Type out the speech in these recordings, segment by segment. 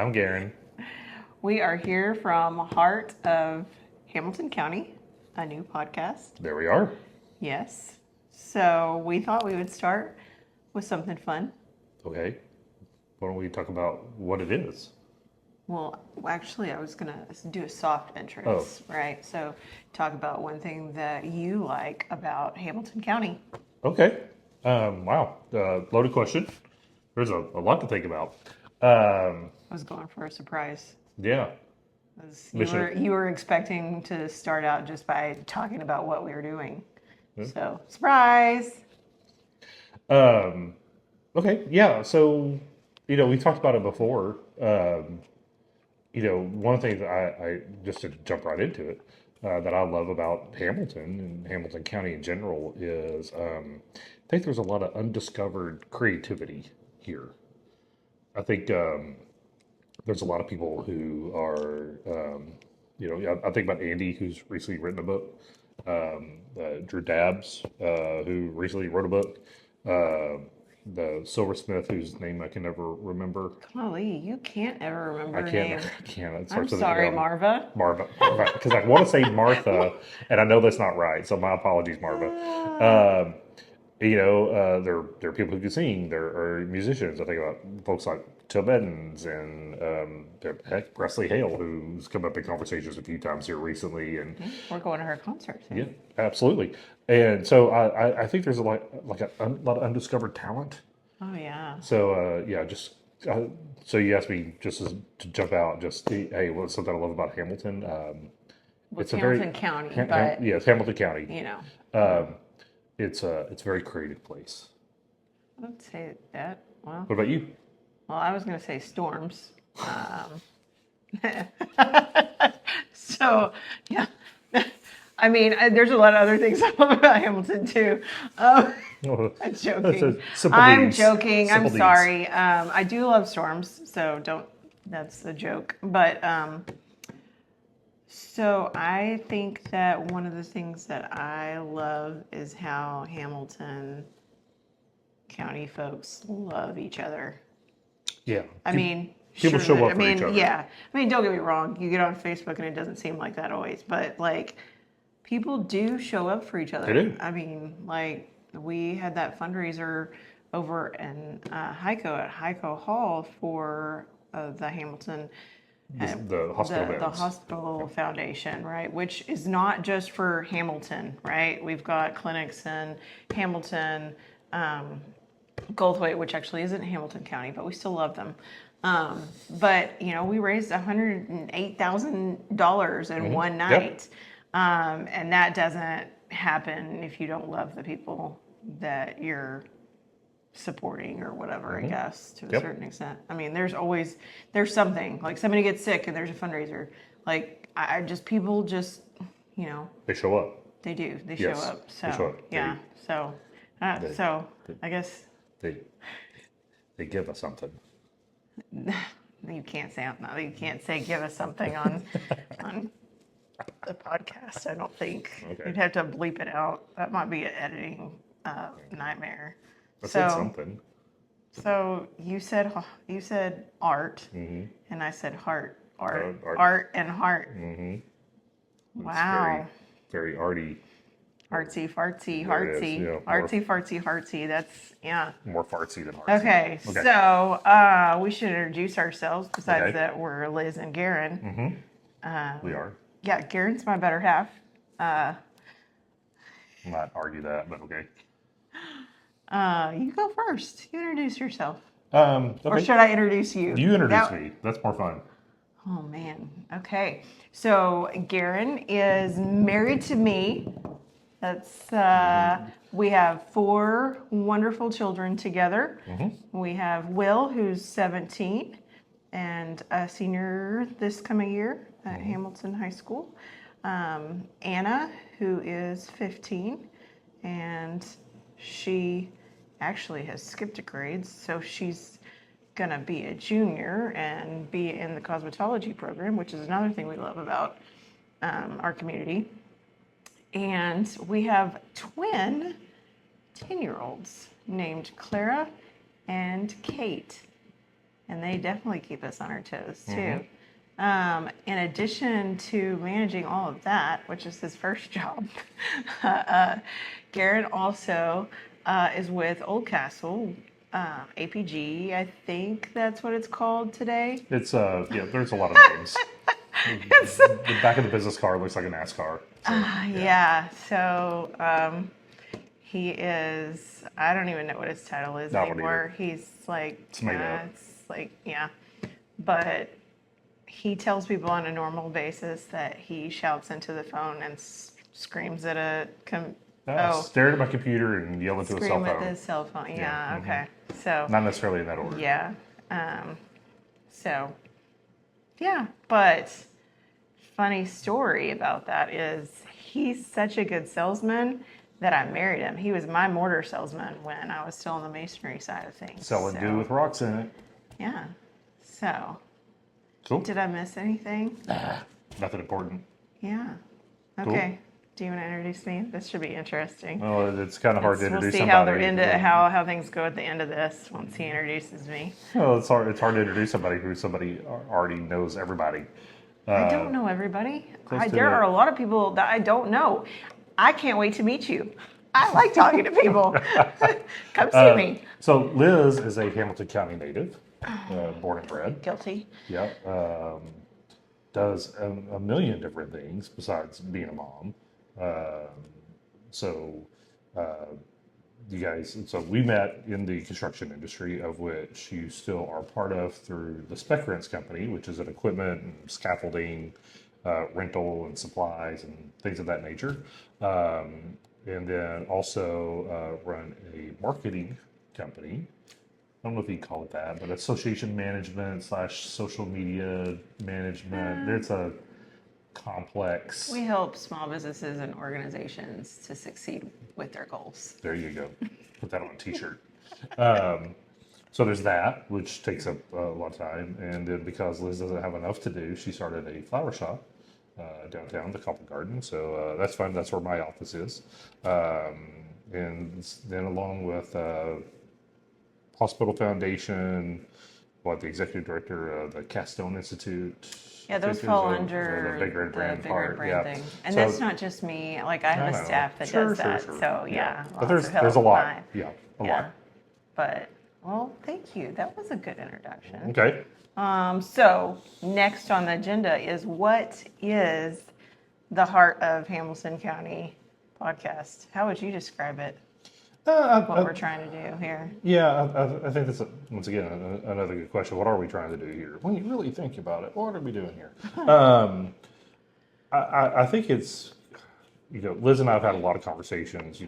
I'm Garen. We are here from Heart of Hamilton County, a new podcast. There we are. Yes. So we thought we would start with something fun. Okay. Why don't we talk about what it is? Well, actually, I was going to do a soft entrance, right? So talk about one thing that you like about Hamilton County. Okay. Wow. Loaded question. There's a lot to think about. Um, I was going for a surprise. yeah. You were expecting to start out just by talking about what we were doing. Yeah. So, surprise! Okay. Yeah. So, we talked about it before. One of the things that I just to jump right into it, that I love about Hamilton and Hamilton County in general is I think there's a lot of undiscovered creativity here. I think there's a lot of people who are, I think about Andy, who's recently written a book, Drew Dabbs, who recently wrote a book, the silversmith, whose name I can never remember. Golly, you can't ever remember I her can't. name. I can't. It I'm starts with sorry, an M. Marva. Marva, because I want to say Martha, and I know that's not right. So my apologies, Marva. There are people who can sing. There are musicians. I think about folks like Tim Edens and heck, Presley Hale, who's come up in conversations a few times here recently. And We're going to her concert soon. yeah, absolutely. And so I think there's a lot of undiscovered talent. Oh, yeah. So so you asked me to jump out. Hey, what's something I love about Hamilton? Well, It's Hamilton County, but, yes, Hamilton County. you know, It's a very creative place. I would say that. Well, What about you? I was going to say storms. So, yeah. I mean, there's a lot of other things I love about Hamilton, too. I'm joking. I'm joking. I'm sorry. I do love storms, so that's a joke. But so I think that one of the things that I love is how Hamilton County folks love each other. Yeah. I mean, people sure, show up for each other. Yeah. I mean, don't get me wrong. You get on Facebook and it doesn't seem like that always, but like people do show up for each other. They do. I mean, like we had that fundraiser over in Hico at Hico Hall for the Hamilton. The hospital The hospital foundation, right? Which is not just for Hamilton, right? We've got clinics in Hamilton, Goldthwaite, which actually isn't Hamilton County, but we still love them. But we raised $108,000 in one night, and that doesn't happen if you don't love the people that you're supporting or whatever. I guess to a certain extent. I mean, there's something like somebody gets sick and there's a fundraiser. Like people just They show up. they do they Yes, show up. So they show up. yeah. So I guess. They give us something. You can't say give us something on the podcast. I don't think. Okay. You'd have to bleep it out. That might be an editing nightmare. I said something. So you said art, and I said heart. Art and heart. Mm-hmm. Wow. Very, very arty. Artsy, fartsy, There it is, heartsy. yeah. Artsy, fartsy, heartsy. That's, yeah. More fartsy than artsy. Okay, so we should introduce ourselves. Besides that, we're Liz and Garen. We are. Yeah, Garen's my better half. Not argue that, but okay. You go first. You introduce yourself. Okay. Or should I introduce you? You introduce me. That's more fun. Oh, man. Okay. So Garen is married to me. That's we have 4 wonderful children together. We have Will, who's 17 and a senior this coming year at Hamilton High School. Anna, who is 15, and she actually has skipped a grade, so she's gonna be a junior and be in the cosmetology program, which is another thing we love about our community. And we have twin 10-year-olds named Clara and Kate. and they definitely keep us on our toes too. In addition to managing all of that, which is his first job, Garen also is with Oldcastle APG. I think that's what it's called today. It's yeah, there's a lot of names. The back of the business card looks like a NASCAR. So, Yeah. So he is. I don't even know what his title is Not one anymore. He's like. It's made up. It's like yeah, but he tells people on a normal basis that he shouts into the phone and screams at a. Stare at my computer and yell into a cell Scream phone. at the cell phone. Yeah. Yeah, Okay. So. Not necessarily in that order. Yeah. So. Yeah, but funny story about that is he's such a good salesman that I married him. He was my mortar salesman when I was still on the masonry side of things. Selling good with rocks in it. Yeah. So. Cool. Did I miss anything? Nothing important. Yeah. Okay. Do you want to introduce me? This should be interesting. Well, it's kind of hard to introduce We'll see somebody. how things go at the end of this once he introduces me. Well, it's hard to introduce somebody who already knows everybody. I don't know everybody. close to There that. are a lot of people that I don't know. I can't wait to meet you. I like talking to people. Come see me. So Liz is a Hamilton County native, born and bred. Guilty. Yeah. Does a million different things besides being a mom. You guys, so we met in the construction industry, of which you still are part of through the Spec Rents Company, which is an equipment and scaffolding, rental and supplies and things of that nature. And then also run a marketing company. I don't know if you call it that, but association management / social media management. It's a complex. We help small businesses and organizations to succeed with their goals. There you go. Put that on a t-shirt. So there's that, which takes up a lot of time. And then because Liz doesn't have enough to do, she started a flower shop downtown, the Copper Garden. So that's fun. That's where my office is. And then along with Hospital Foundation, the executive director of the Castone Institute. Yeah, those fall under the Big Red Brand brand part. thing. And So- that's not just me. Like I have I a know. staff that Sure, does sure, that. sure. So yeah, But lots of there's a help. lot. Mine. Yeah, a Yeah. lot. But well, thank you. That was a good introduction. Okay. So next on the agenda is what is the Heart of Hamilton County podcast? How would you describe it? What we're trying to do here? Yeah, I think that's once again another good question. What are we trying to do here? When you really think about it, what are we doing here? I think it's, Liz and I have had a lot of conversations,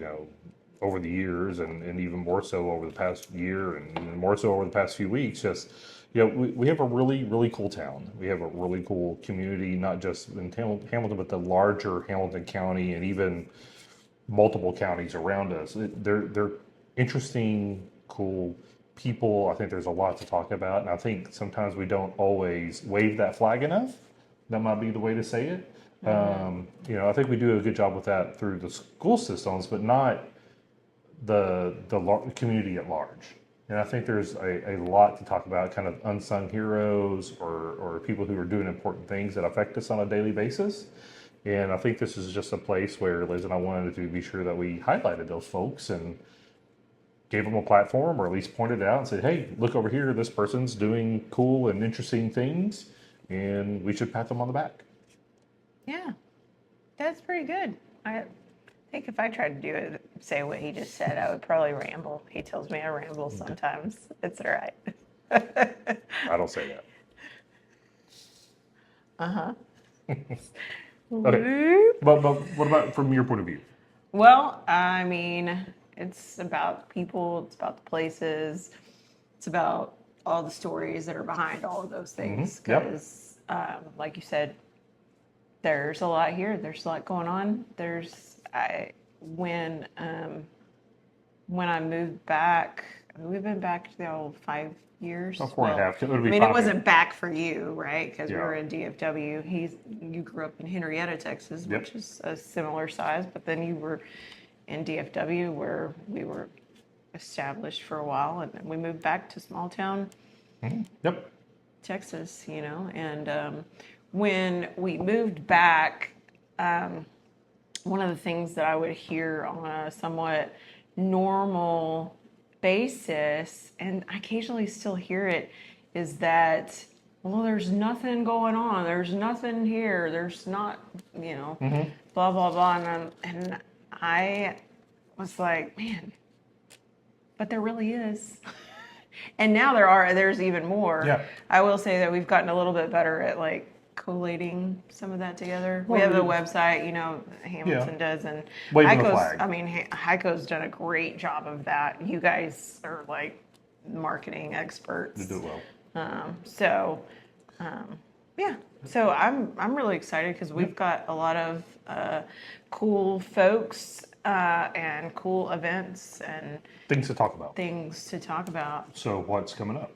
over the years, and even more so over the past year, and even more so over the past few weeks. Just, we have a really, really cool town. We have a really cool community, not just in Hamilton, but the larger Hamilton County, and even multiple counties around us. They're interesting, cool people. I think there's a lot to talk about, and I think sometimes we don't always wave that flag enough. That might be the way to say it. I think we do a good job with that through the school systems, but not the community at large. And I think there's a lot to talk about, kind of unsung heroes or people who are doing important things that affect us on a daily basis. And I think this is just a place where Liz and I wanted to be sure that we highlighted those folks and gave them a platform, or at least pointed it out and said, hey, look over here, this person's doing cool and interesting things, and we should pat them on the back. Yeah, that's pretty good. I think if I tried to say what he just said, I would probably ramble. He tells me I ramble sometimes. It's all right. I don't say that. Okay. But what about from your point of view? Well, I mean, it's about people, it's about the places, it's about all the stories that are behind all of those things. Yep. Because, like you said, there's a lot here. There's a lot going on. When I moved back, we've been back to the old 5 years. Oh, 4.5. It would be I mean, 5 it wasn't years. back for you, right? Because we Yeah. were in DFW. You grew up in Henrietta, Texas, Yep. which is a similar size, but then you were in DFW where we were established for a while, and then we moved back to small town Yep. Texas, and when we moved back, one of the things that I would hear on a somewhat normal basis, and I occasionally still hear it, is that, well, there's nothing going on. There's nothing here. There's not, blah, blah, blah. And I was like, man, but there really is. And now there's even more. Yeah. I will say that we've gotten a little bit better at like collating some of that together. We have a website, Hamilton does, and Waving the flag. Hico's done a great job of that. You guys are like marketing experts. You do it well. So I'm really excited because we've got a lot of cool folks and cool events and Things to talk about. So what's coming up?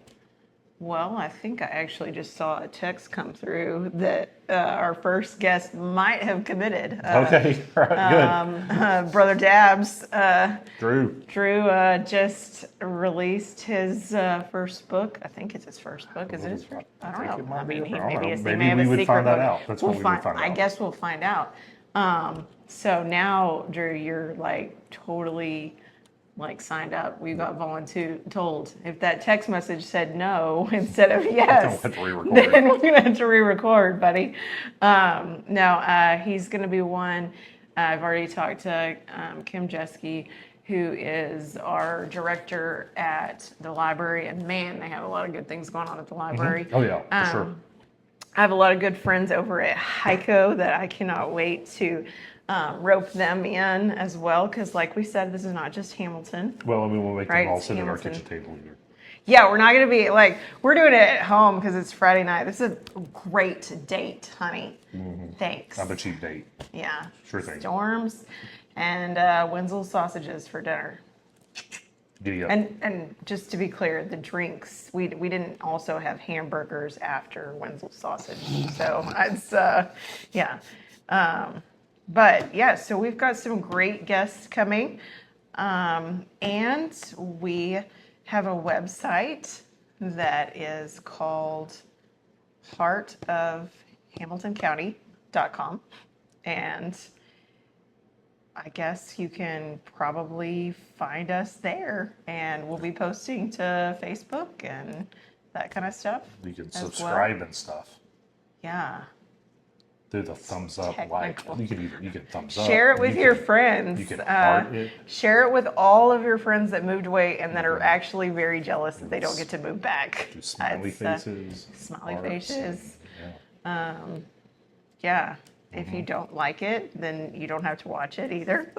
Well, I think I actually just saw a text come through that our first guest might have committed. Okay, right, good. Brother Dabs, Drew just released his first book. I think it's his first book. Is it his first? I don't know. Maybe he may have we a would secret find that book. out. That's what we would find out. I guess we'll find out. So now, Drew, you're like totally like signed up. We got told. If that text message said no instead of yes, then we're gonna have to re-record, buddy. No, he's gonna be one. I've already talked to Kim Jeske, who is our director at the library, and man, they have a lot of good things going on at the library. Oh yeah, for sure. I have a lot of good friends over at Hico that I cannot wait to rope them in as well, because like we said, this is not just Hamilton. Well, and we will make them all It's sit at our Hamilton. kitchen table here. Yeah, we're not going to be like, we're doing it at home because it's Friday night. This is a great date, honey. Thanks. I'm a cheap date. Yeah. Sure thing. Storms and Wenzel's sausages for dinner. Giddy up. And just to be clear, the drinks, we didn't also have hamburgers after Wenzel's sausage. So it's, yeah. But yeah, so we've got some great guests coming. And we have a website that is called heartofhamiltoncounty.com. And I guess you can probably find us there, and we'll be posting to Facebook and that kind of stuff. You can as subscribe well. and stuff. Yeah. Do the thumbs up, Technical. like. You can thumbs up. Share it with your friends. You can heart it. Share it with all of your friends that moved away and that are actually very jealous that they don't get to move back. Do smiley faces. Smiley hearts, faces. Yeah. Yeah. If you don't like it, then you don't have to watch it either.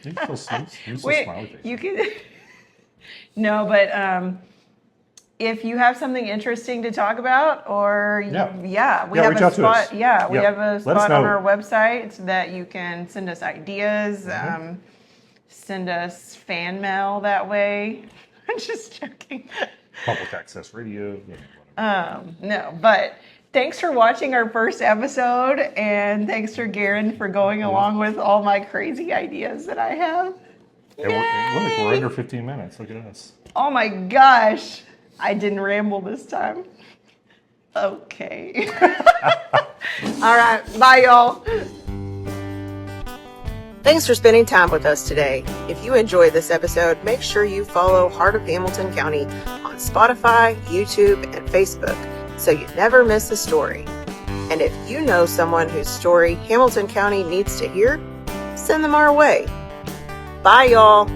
You can still Wait, smiley faces. you can. No, but if you have something interesting to talk about, or we have reach a out to us. spot. Yeah, we have a Let us spot on know. our website that you can send us ideas, send us fan mail that way. I'm just joking. Public access radio. No, but thanks for watching our first episode, and thanks for Garen for going along with all my crazy ideas that I have. Look, we're under 15 minutes. Look at us. Oh my gosh. I didn't ramble this time. Okay. All right. Bye, y'all. Thanks for spending time with us today. If you enjoyed this episode, make sure you follow Heart of Hamilton County on Spotify, YouTube, and Facebook so you never miss a story. And if you know someone whose story Hamilton County needs to hear, send them our way. Bye, y'all.